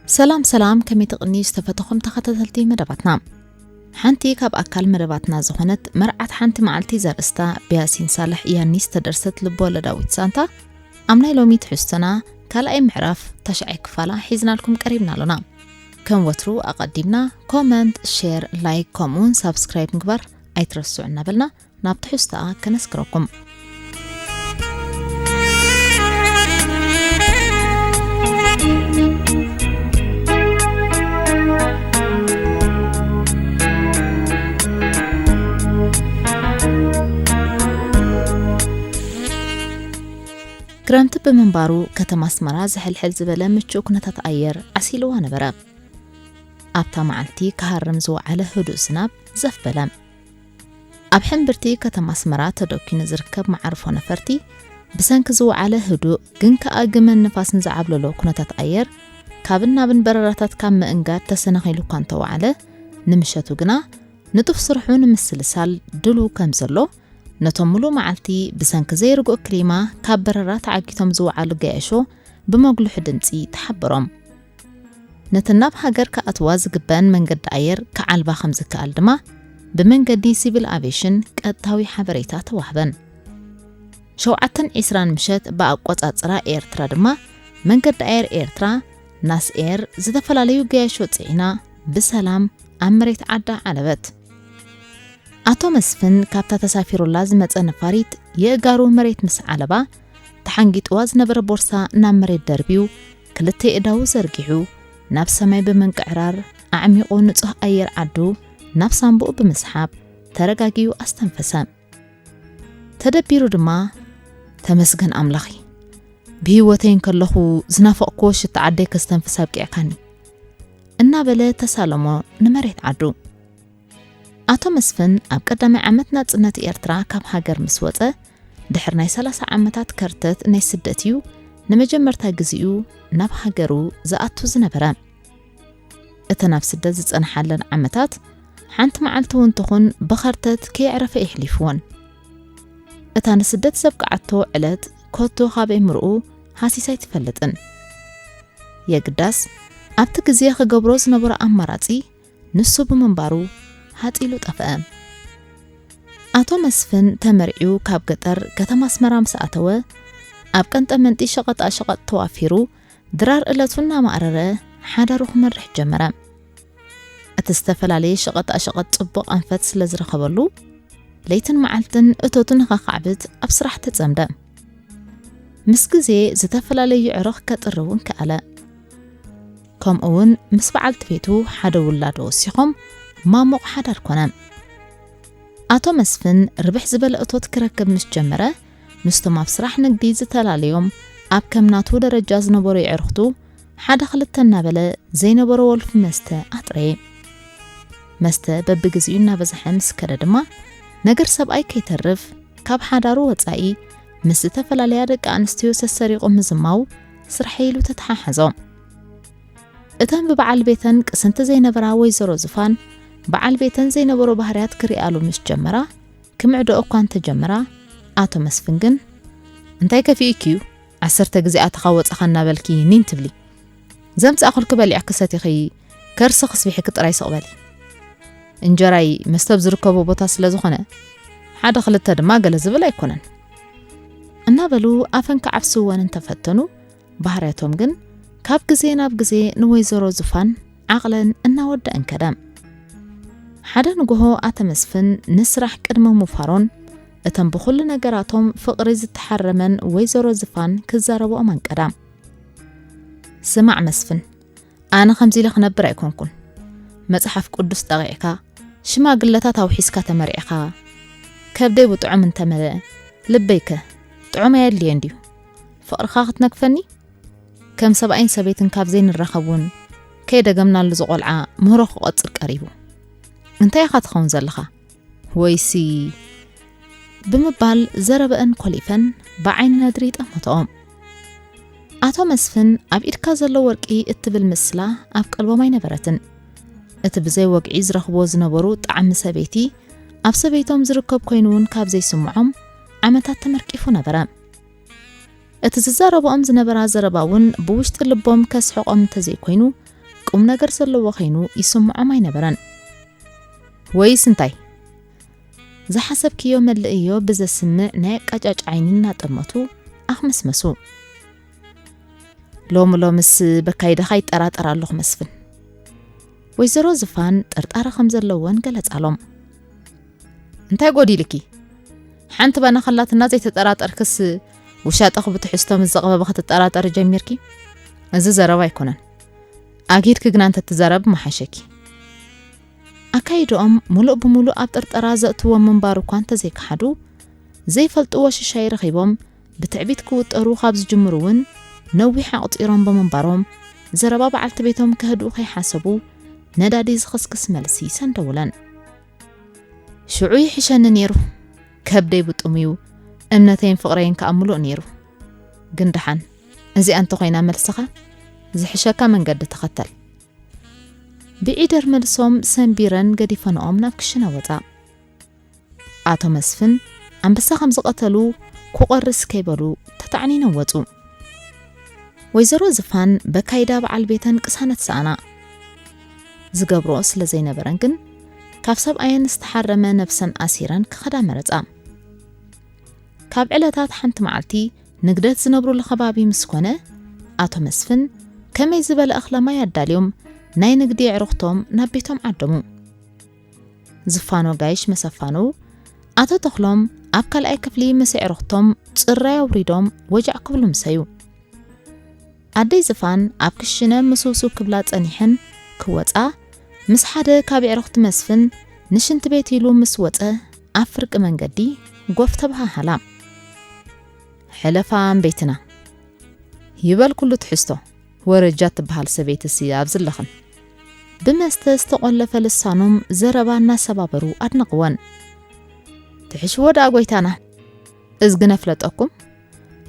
سلام كمي تقني استفتخم تخطتلتي مدباتنا حانتي كاب أكال مدباتنا زخونت مرعت حانتي معلتي زرستا بياسين صالح إيانيس تدرست لبولة داويت سانتا أمناي لومي تحسنا كالا معرف تشعي كفالا حيزنا لكم قريبنا لنا كم وترو أقدمنا كومنت شير لايك كومون سابسكرايب نكبر أي ترسو عنا بلنا نابتحستا كنسكركم كرمت بمنبارو كتم أسمرا زحل زبالة متشو كنتات أير عسيلو هنبرا أبتا معلتي كهرمزو على هدوء سناب زف بلام أبحن برتي كتم أسمرا تدوكي نزركب معرفو نفرتي بسنكزو على هدوء جنك أجمن نفاس نزعب لولو كنتات أير كابنا بن برراتات كام مأنقاد تسنغيلو كانتو على نمشتو جنا نطف صرحون مسلسال دلو كمزلو نتملو معلتي بسنك زي رجو كريمة كابررات عاقيتهم زوعالو جايشو بموغلو حدنتي تحبرهم نتناب هاجر كأتواز جبان من قد عير كعالبا خمزة كالدما بمن قدي سيفيل آفيشن كأتاوي حبريتات وحبن شوعتن إسران مشت بأقوات أترا إيرترا دما من قد عير إيرترا ناس إير زدفلاليو جايشو تسعينا بسلام أمريت عدا علبت أتو مسفن كابتا تسافيرو لازمة نفاريت يقارو مريت مس علبا تحنجيت واز نبر بورصة نامريت دربيو كلتي إداو زرقيعو ناب سماي بمنقعرار أعميقو نتوه أير عدو ناب سامبو بمسحاب ترقاقيو أستنفسام تدبيرو دما تمسغن أملخي بهيوتين كاللخو زنافقوش تعديك استنفساب كيعكاني إنا بلا تسالمو نمريت عدو أتو مسفن أب قدامي عمتنا تسنات إيرترا كاب هاجر مسوطة دحر ناي 3 عمتات كرتت ناي سدتيو نمجمرتا غزيو ناب هاجرو زأتو زنبرا اتناف سدت زتنحلن عمتات حانت معلتو انتخون بخرتت كي عرف إحليفون اتان سدت سبقعتو علت كوتو خابي مرؤو هاسي سايت فلتن يقداس أبت غزيخ قبروز نبرا أماراتي نسو بمنبارو هاتيلو طفأم أتو مسفن تمرعيو كاب قطر كتم أسمرا مسأتوا أب كنت أمنتي شقط توافيرو درار إلتونا مقررة حادا روح مرح جمرا أتستفل عليه شقط طبق أنفت سلزر خبرلو ليتن معلتن أتوتن غاقعبت أبصرح تتزمدا مسكزي زتفل عليه عرق كترون كألا كم أون مسبعلت فيتو حادا ولادو سيخم ما موق حدر كونام أتو مسفن ربح زبل أتوت كركب مش جمرة مستو مفسرح نقدي زتلاليوم أب كم ناتو درجاز نبوري عرختو حدا خلتنا بلا زي نبورو ولف مستا أطري مستا ببقزيونا بزحمس كردما نقر سبأي كي ترف كاب حدارو وطائي مستا فلاليادك أنستيو سسريقو مزماو سرحيلو تتحاحزو إتن ببعال بيتن كسنت زي نبراوي زرو زفان بعال بيتن زي نبرو بحريات كريالو مش جمرة كمعدو أقوان تجمرة آتو مسفنجن انتاي كفيكيو عسرت جزئات خاوت أخنا بالكي نين تبلي زمت أخل كبالي عكساتي خي كرسخ سبيحي كتراي سقبالي انجراي مستبز ركبو بطاس لزخنا حدا خلت دما قال زبلا يكونن النابلو أفن كعفسو وان تفتنو بحرياتهم جن كاب جزي ناب جزي نوي زرو زفان عقلا إنا ود انكدام حدا نقوهو أتمسفن نسرح كرمو مفارون اتن بخل نقراتهم فقري زتحرمن ويزورو زفان كزاربو أمان كدام سمع مسفن أنا خمزي لخ نبر يكونكن متحف قدس دغيعكا شما قلتا توحيسكا تمريعكا كابدي بطعم انت ملا لبيك طعم يالي انديو فقرخاخت نكفني كم 70 سبيتن كاب زين الرخبون كيدا قمنا لزقولعا مهرخ قطر قريبو انتي خاتخون زلخا ويسي بمبال زربأن كوليفن بعين ندريت أمتهم أتو مسفن أب إركا زلو ورقي اتبل مسلا أب قلبو ماي نبرتن اتبزي وقعي زرخبو زنبرو طعم سبيتي أب سبيتهم زركب كوينون كاب زي سمعهم عمتات تمركيفو نبرا اتززاربو أم زنبرا زرباون بوشت اللبوم كسحق أم تزي كوينو ቁም ነገር ዘለዎ ኸይኑ ይስምዖም ኣይነበረን ወይ ስንታይ ዝሓሰብክዮ መልእዮ ብዘስምዕ ናይ ቀጫጭ ዓይኒና ጠመቱ ኣኽመስመሱ ሎምሎምስ በካይደኻ ይጠራጠር ኣለኹ መስፍን ወይዘሮ ዝፋን ጠርጣረ ከም ዘለወን ገለጻሎም እንታይ ጎዲልኪ ሓንቲ ባና ኸላትና ዘይተጠራጠርክስ ውሻጠኽ ብትሕስቶም ዝዘቕበበ ክትጠራጠር ጀሚርኪ እዚ ዘረባ ኣይኮነን ኣጊድክ ግን አንተ ትዘረብ መሓሸኪ ኣካይዶም ሙሉእ ብሙሉእ ኣብ ጠርጠራ ዘእትዎም ምንባሩ እኳ እንተዘይከሓዱ ዘይፈልጥዎ ሽሻይ ረኺቦም ብትዕቢት ክውጠሩ ካብ ዝጅምሩ እውን ነዊሕ ኣቕጢሮም ብምንባሮም ዘረባ በዓልቲ ቤቶም ከህድኡ ከይሓሰቡ ነዳዲ ዝኸስክስ መልሲ ሰንደውለን ሽዑ ይሕሸኒ ነይሩ ከብደይ ብጥሙዩ እምነተይን ፍቕረይን ከኣምሉእ ነይሩ ግን ድሓን እዚ አንተ ኮይና መልስኻ ዝሕሸካ መንገዲ ተኸተል ብዒደር መልሶም ሰንቢረን ገዲፈንኦም ናብ ክሽነ ወፃ ኣቶ መስፍን ኣንበሳ ከም ዝቐተሉ ክቆርስ ከይበሉ ተጣዕኒኖም ወፁ ወይዘሮ ዝፋን በካይዳ በዓል ቤተን ቅሳነት ሰኣና ዝገብሮ ስለ ዘይነበረን ግን ካብ ሰብኣየን ዝተሓረመ ነፍሰን ኣሲረን ክኸዳ መረፃ ካብ ዕለታት ሓንቲ መዓልቲ ንግደት ዝነብሩሉ ከባቢ ምስ ኮነ ኣቶ መስፍን ከመይ ዝበለ እኽለማ ያዳልዮም ናይ ንግዲ ዕሩኽቶም ናብ ቤቶም ዓደሙ ዝፋኖ ጋይሽ መሰፋኑ ኣቶ ተኽሎም ኣብ ካልኣይ ክፍሊ ምስ ዕሩኽቶም ጽራይ አውሪዶም ወጃዕ ክብሉ ምሰዩ ኣደይ ዝፋን ኣብ ክሽነ ምሱሱ ክብላ ጸኒሕን ክወፃ ምስ ሓደ ካብ ዕሩኽቲ መስፍን ንሽንት ቤት ኢሉ ምስ ወፀ ኣብ ፍርቂ መንገዲ ጎፍ ተባሃላ ሕለፋን ቤትና ይበል ኩሉ ትሕስቶ ወረጃት ትበሃል ሰበይትሲ ኣብ ዝለኽን ብመስተ ዝተቆለፈ ልሳኖም ዘረባ እናሰባበሩ ኣድነቕወን ትሕሽዎ ዳ ጎይታና እዝግነ ፍለጠኩም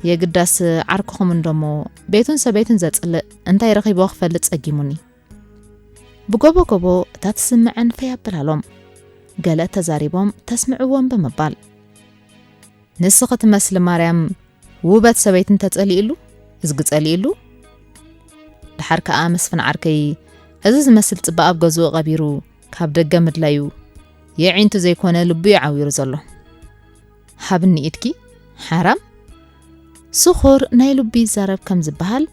የግዳስ ዓርክኹም እንደሞ ቤቱን ሰበይትን ዘጽልእ እንታይ ረኺቦ ክፈልጥ ጸጊሙኒ ብጎቦ ጎቦ ታትስምዐን ፈያብላሎም ገለ ተዛሪቦም ተስምዕዎም በመባል ንስኽት መስል ማርያም ውበት ሰበይትን ተጸሊኢሉ እዝግ ጸሊኢሉ ድሓር ከኣ መስፍን ዓርከይ እዚ ዝመስል ጽባቕ ኣብ ገዝኡ ቀቢሩ ካብ ደገ ምድላዩ የዒንቱ ዘይኮነ ልቡ ይዓዊሩ ዘሎ ሓብኒ ኢድኪ ሓራም ስኹር ናይ ልቢ ዘረብ ከም ዝበሃል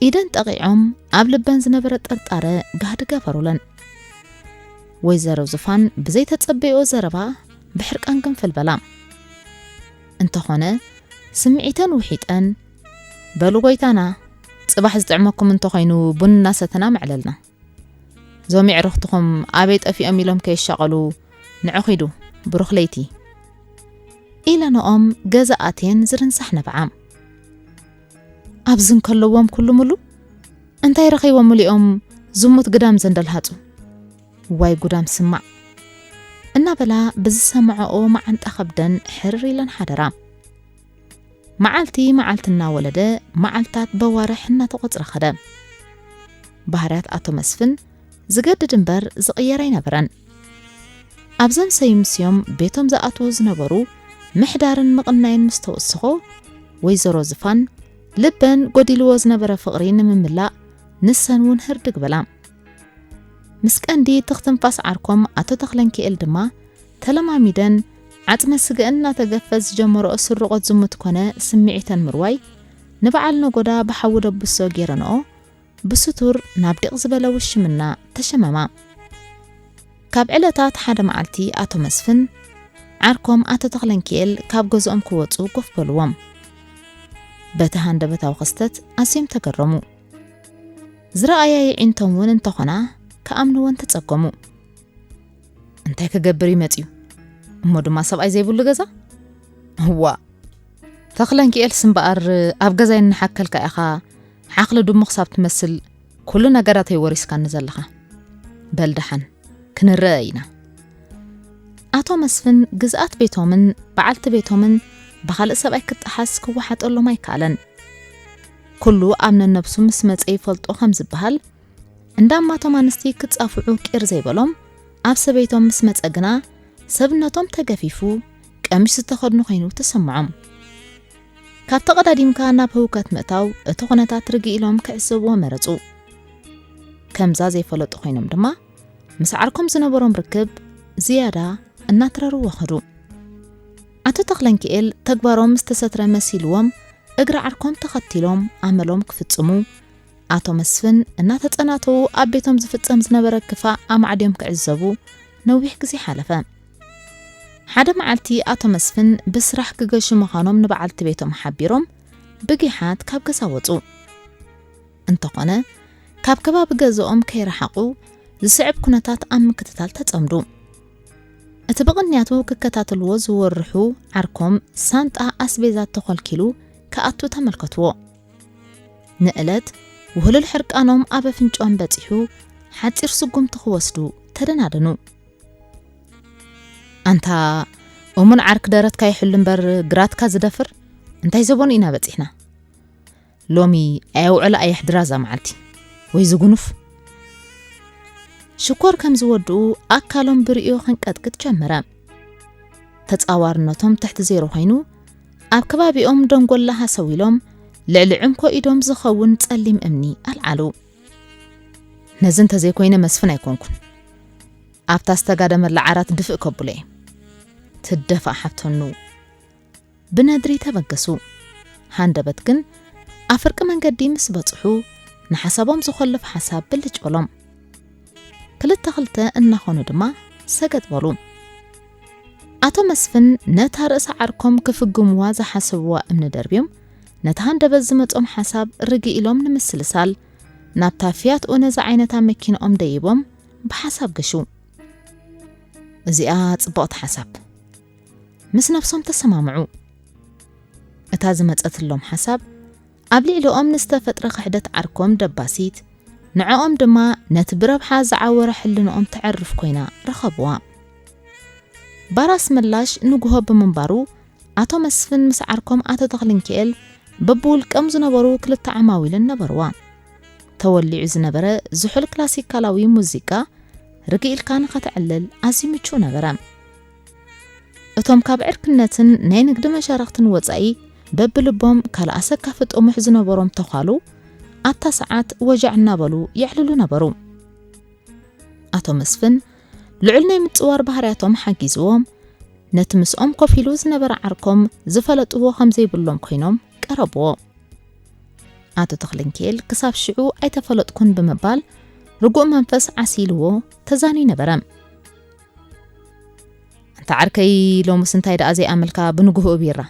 ኢደን ጠቂዖም ኣብ ልበን ዝነበረ ጠርጣረ ጋድ ገበሩለን ወይዘሮ ዝፋን ብዘይ ተጸበዮ ዘረባ ብሕርቃን ክንፍል በላ እንተኾነ ስምዒተን ውሒጠን በሉ ጎይታና ጽባሕ ዝጥዕመኩም እንተኾይኑ ቡንና ሰተና መዕለልና ዞም ዕሩኽትኹም ኣበይ ጠፊኦም ኢሎም ከይሻቐሉ ንዕኺዱ ብሩኽ ለይቲ ኢለንኦም ገዛኣቴን ዝርንሳሕ ነብዓም ኣብዝን ከለዎም ኩሉ ሙሉ እንታይ ረኺቦም ሙሊኦም ዝሙት ግዳም ዘንደልሃጹ ዋይ ጉዳም ስማዕ እናበላ ብዝሰምዐኦ መዓንጣ ኸብደን ሕርር ኢለን ሓደራ መዓልቲ መዓልትና ወለደ መዓልታት በዋርሕ እናተቆጽረ ኸደ ባህርያት ኣቶ መስፍን ዝገድድ እምበር ዝቕየር ኣይነበረን ኣብዘን ሰይምስዮም ቤቶም ዝኣትዉ ዝነበሩ ምሕዳርን ምቕናይን ምስ ተወስኾ ወይዘሮ ዝፋን ልበን ጎዲልዎ ዝነበረ ፍቕሪ ንምምላእ ንሰን እውን ህርድግ በላ ምስ ቀንዲ ትኽትንፋስ ዓርኮም ኣቶ ተኽለንኪኤል ድማ ተለማሚደን ዓጽመ ስግአን እናተገፈዝ ዝጀመሮ ስርቆት ዝሙት ኮነ ስምዒተን ምርዋይ ንበዓል ነጎዳ ብሓዊ ደብሶ ጌረንኦ ብስቱር ናብ ዲቕ ዝበለ ውሽምና ተሸመማ ካብ ዕለታት ሓደ መዓልቲ ኣቶ መስፍን ዓርኮም ኣቶ ተኽለንኪኤል ካብ ገዝኦም ክወፁ ጎፍ በልዎም በቲ ሃንደበታዊ ክስተት ኣዝዮም ተገረሙ ዝረኣያ ይዒንቶም እውን እንተኾና ከኣምንዎን ተጸገሙ እንታይ ክገብር ይመጽዩ እሞ ድማ ሰብኣይ ዘይብሉ ገዛ ዋ ተኽለንኪኤል ስምበኣር ኣብ ገዛይ ንሓከልካ ኢኻ ዓቕሊ ድሙኽ ሳብ ትመስል ኩሉ ነገራተይ ወሪስካ ንዘለኻ በልድሓን ክንርአ ኢና ኣቶ መስፍን ግዝኣት ቤቶምን በዓልቲ ቤቶምን ብኻልእ ሰብኣይ ክትሓስ ክወሓጠሎም ኣይከኣለን ኩሉ ኣብ ነነብሱ ምስ መፀ ይፈልጦ ከም ዝበሃል እንዳማቶም ኣንስቲ ክትጻፍዑ ቂር ዘይበሎም ኣብ ሰበይቶም ምስ መፀ ግና ሰብነቶም ተገፊፉ ቀሚሽ ዝተኸድኑ ኮይኑ ተሰምዖም ካብ ተቐዳዲምካ ናብ ህውከት ምእታው እቲ ኩነታት ርጊኢሎም ክዕስብዎ መረፁ ከምዛ ዘይፈለጡ ኮይኖም ድማ ምስ ዓርኮም ዝነበሮም ርክብ ዝያዳ እናትረሩ ወኸዱ ኣቶ ተክለንኪኤል ተግባሮም ዝተሰትረ መሲልዎም እግራ ዓርኮም ተኸቲሎም ኣመሎም ክፍጽሙ ኣቶ መስፍን እናተጸናተው ኣብ ቤቶም ዝፍጸም ዝነበረ ክፋ ኣማዕድዮም ክዕዘቡ ነዊሕ ግዜ ሓለፈ ሓደ መዓልቲ ኣቶ መስፍን ብስራሕ ክገሹ ምዃኖም ንበዓልቲ ቤቶም ሓቢሮም ብጊሓት ካብ ገዛ ወጹ እንተኾነ ካብ ከባቢ ገዝኦም ከይረሓቁ ዝስዕብ ኩነታት ኣብ ምክትታል ተጸምዱ እቲ ብቕንያቱ ክከታተልዎ ዝወርሑ ዓርኮም ሳንጣ ኣስቤዛት ተኸልኪሉ ከኣቱ ተመልከትዎ ንዕለት ውህልል ሕርቃኖም ኣብ ኣፍንጫኦም በፂሑ ሓፂር ስጉምቲ ክወስዱ ተደናደኑ ኣንታ እሙን ዓርክ ደረትካ ይሕሉ እምበር ግራትካ ዝደፍር እንታይ ዘቦን ኢና በፂሕና ሎሚ ኣየውዕላ ኣየሕድራ ዛ መዓልቲ ወይ ዝጉኑፍ ሽኮር ከም ዝወድኡ ኣካሎም ብርዮ ክንቀጥቅጥ ጀመረ ተጻዋርነቶም ትሕቲ ዜሮ ኮይኑ ኣብ ከባቢኦም ደንጎላ ሃሰዊሎም ልዕሊ ዕንኮ ኢዶም ዝኸውን ጸሊም እምኒ ኣልዓሉ ነዚ እንተዘይኮይነ መስፍን ኣይኮንኩን ኣብታ ዝተጋደመላ ዓራት ድፍእ ከብሎ እየ ትደፋ ሓፍተኑ ብነድሪ ተበገሱ ሃንደበት ግን ኣፍርቂ መንገዲ ምስ በጽሑ ንሓሳቦም ዝኸልፍ ሓሳብ ብልጭ በሎም ክልተ ክልተ እናኾኑ ድማ ሰገጥ በሉ ኣቶ መስፍን ነታ ርእሳ ዓርኮም ክፍግምዋ ዝሓስብዋ እምኒ ደርብዮም ነታ ሃንደበት ዝመጾም ሓሳብ ርጊ ኢሎም ንምስልሳል ናብታ ፊያት ኦነዛ ዓይነታ መኪናኦም ደይቦም ብሓሳብ ገሹ እዚኣ ጽቡቕቲ ሓሳብ ምስ ነፍሶም ተሰማምዑ እታ ዝመጸትሎም ሓሳብ ኣብ ልዕሊኦም ንዝተፈጥረ ክሕደት ዓርኮም ደባሲት ንዕኦም ድማ ነቲ ብረብሓ ዝዓወረ ሕልንኦም ተዕርፍ ኮይና ረኸብዋ ባራስ ምላሽ ንጉሆ ብምንባሩ ኣቶ መስፍን ምስ ዓርኮም ኣቶ ተክለንኪኤል በብውልቀም ዝነበሩ ክልተ ዓማዊልን ነበርዋ ተወሊዑ ዝነበረ ዝሑል ክላሲካላዊ ሙዚቃ ርግኢልካ ንኸትዕልል ኣዝዩ ምቹው ነበረ እቶም ካብ ዕርክነትን ናይ ንግዲ መሻርክትን ወጻኢ በብልቦም ካልኣሰካ ፍጡሙሕ ዝነበሮም ተኻሉ ኣታ ሰዓት ወጃዕ እናበሉ ይዕልሉ ነበሩ ኣቶ መስፍን ልዑል ናይ ምጽዋር ባህርያቶም ሓጊዝዎም ነቲ ምስኦም ኮፊሉ ዝነበረ ዓርኮም ዝፈለጥዎ ከምዘይብሎም ኮይኖም ቀረብዎ ኣቶ ተክለንኪኤል ክሳብ ሽዑ ኣይተፈለጥኩን ብምባል ርጉእ መንፈስ ዓሲልዎ ተዛኒ ነበረ እንታ ዓርከይ ሎምስ እንታይ ደኣ ዘይኣመልካ ብንጉህኡ ቢራ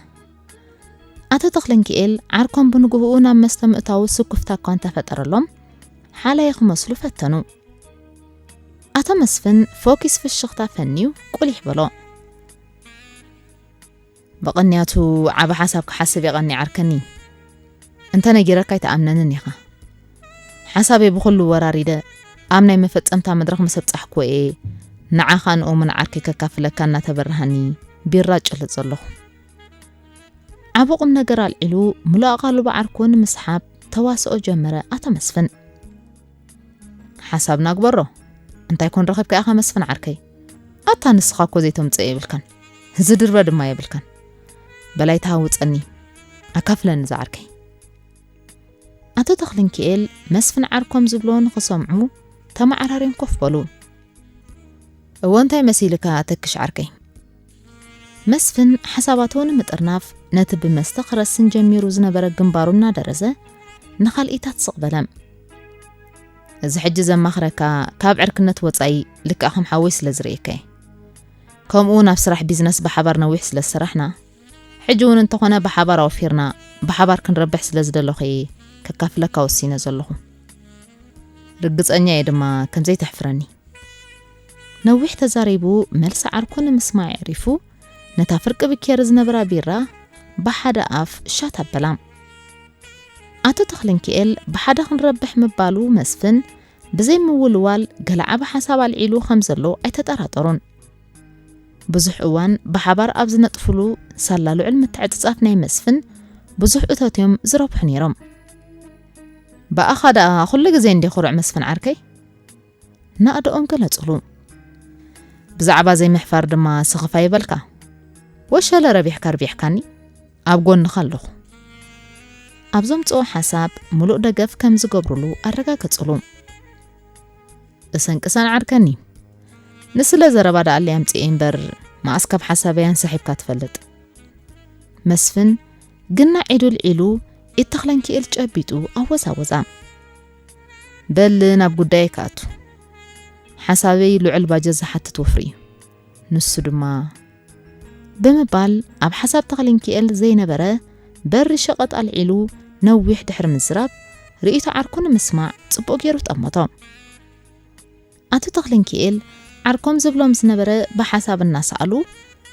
ኣቶ ተክለንኪኤል ዓርኮም ብንጉህኡ ናብ መስተምእታው ስኩፍታ እኳ እንተፈጠረሎም ሓላይ ክመስሉ ፈተኑ ኣቶ መስፍን ፎኪስ ፍሽኽታ ፈኒው ቁሊሕ በሎ በቕንያቱ ዓብ ሓሳብ ክሓስብ የቐኒ ዓርከኒ እንተ ነጊረካ ይተኣምነንን ኢኻ ሓሳበይ ብኹሉ ወራሪደ ኣብ ናይ መፈጸምታ መድረኽ መሰብጻሕኩ እየ ንዓኻ ንኦምን ዓርኪ ከካፍለካ እናተበርሃኒ ቢራ ጭልጥ ዘለኹ ዓብቁም ነገር አልዒሉ ሙላቃሉ ባዓርኩን ምስሓብ ተዋስኦ ጀመረ ኣቶ መስፍን ሓሳብና ግበሮ እንታይ ኮን ረኸብካ ኢኻ መስፍን ዓርከይ ኣታ ንስኻ ኮ ዘይተምጽእ ይብልካን ዝድርበ ድማ ይብልካን በላይ ታውጽኒ ኣካፍለን ዝዓርከይ ኣቶ ተክለንኪኤል መስፍን ዓርኮም ዝብሎን ክሰምዑ ተማዓራሪም ኮፍ በሉ ወንታይ መሲልካ ተክሽ ዓርከይ መስፍን ሓሳባቶን ምጥርናፍ ነቲ ብመስተኽረስን ጀሚሩ ዝነበረ ግንባሩና ደረዘ ንኻልኢታት ስቕበለም እዚ ሕጂ ዘማኽረካ ካብ ዕርክነት ወጻኢ ልክኣኸም ሓወይ ስለ ዝርእየከ ከምኡ ናብ ስራሕ ቢዝነስ ብሓባር ነዊሕ ስለ ዝስራሕና ሕጂ እውን እንተኾነ ብሓባር ኣወፊርና ብሓባር ክንረብሕ ስለ ዝደለኹ ከካፍለካ ወሲነ ዘለኹ ርግፀኛ እየ ድማ ከምዘይ ተሕፍረኒ ነዊሕ ተዛሪቡ መልሲ ዓርኩን ምስማዕ ዕሪፉ ነታ ፍርቂ ብኬር ዝነበራ ቢራ ብሓደ ኣፍ ሻት ኣበላ ኣቶ ተክለንኪኤል ብሓደ ክንረብሕ ምባሉ መስፍን ብዘይ ምውልዋል ገላዓባ ሓሳብ አልዒሉ ከም ዘሎ ኣይተጠራጠሩን ብዙሕ እዋን ብሓባር ኣብ ዝነጥፍሉ ሳላልዑል ምትዕጽጻፍ ናይ መስፍን ብዙሕ እቶትዮም ዝረብሑ ነይሮም በኣኻዳ ኩሉ ግዜ እንዲ ኹሩዕ መስፍን ዓርከይ ናእዶኦም ገለጽሉ ብዛዕባ ዘይ ምሕፋር ድማ ስኽፋ ይበልካ ወሸለ ረቢሕካ ርቢሕካኒ ኣብ ጎንኻ ኣለኹ ኣብዞም ጽኦ ሓሳብ ሙሉእ ደገፍ ከም ዝገብሩሉ ኣረጋገጽሉ እሰንቅሰን ዓርከኒ ንስለ ዘረባ ዳኣለ ያምጽእ እምበር ማእስከብ ሓሳበያን ሰሒብካ ትፈልጥ መስፍን ግና ዒዱል ዒሉ እተኽለንኪኤል ጨቢጡ ኣወዛወዛ በል ናብ ጉዳይ ካቱ ሓሳበይ ልዑል ባጀት ዝሓትት ወፍሪ ንሱ ድማ በመባል ኣብ ሓሳብ ተኽለንኪኤል ዘይነበረ በር ሸቐጥ ኣልዒሉ ነዊሕ ድሕር ምዝራብ ርእይቶ ዓርኩን ምስማዕ ጽቡቕ ገይሩ ጠመቶ ኣቶ ተኽለንኪኤል ዓርኮም ዝብሎም ዝነበረ በሓሳብ እናሰኣሉ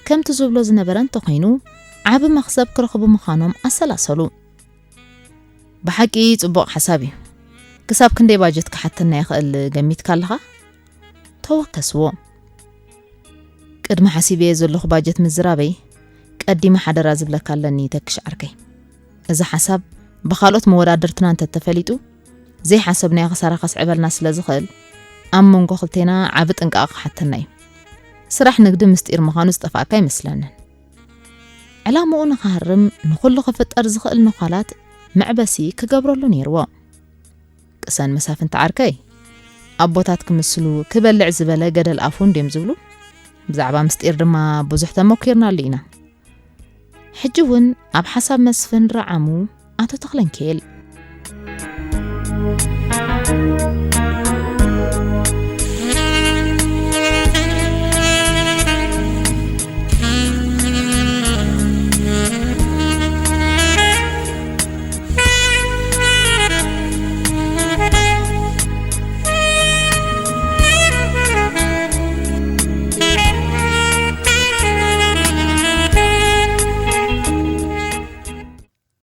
ከምቲ ዝብሎ ዝነበረ እንተኾይኑ ዓብ መኽሰብ ክረኽቡ ምዃኖም ኣሰላሰሉ ብሓቂ ጽቡቕ ሓሳብ እዩ ክሳብ ክንደይ ባጀት ክሓተና ይኽእል ገሚትካ ኣለኻ ተወከስዎ ቅድሚ ሓሲበየ ዘለኹ ባጀት ምዝራበይ ቀዲመ ሓደራ ዝብለካ ኣለኒ ተክሽ ዓርከይ እዚ ሓሳብ ብኻልኦት መወዳድርትና እንተተፈሊጡ ዘይ ሓሰብናዮ ኸሳራ ከስዕበልና ስለ ዝኽእል ኣብ መንጎ ክልቴና ዓብ ጥንቃቕ ክሓተና እዩ ስራሕ ንግዲ ምስጢር ምዃኑ ዝጠፋእካ ይመስለንን ዕላምኡ ንኽሃርም ንኹሉ ክፍጠር ዝኽእል ንዃላት መዕበሲ ክገብረሉ ነይርዎ ቅሰን መሳፍንቲ ዓርከይ ኣቦታት ክምስሉ ክበልዕ ዝበለ ገደል ኣፉ እንድዮም ዝብሉ ብዛዕባ ምስጢር ድማ ብዙሕ ተመኪርናሉ ኢና ሕጂ እውን ኣብ ሓሳብ መስፍን ረዓሙ ኣቶ ተኽለንኪኤል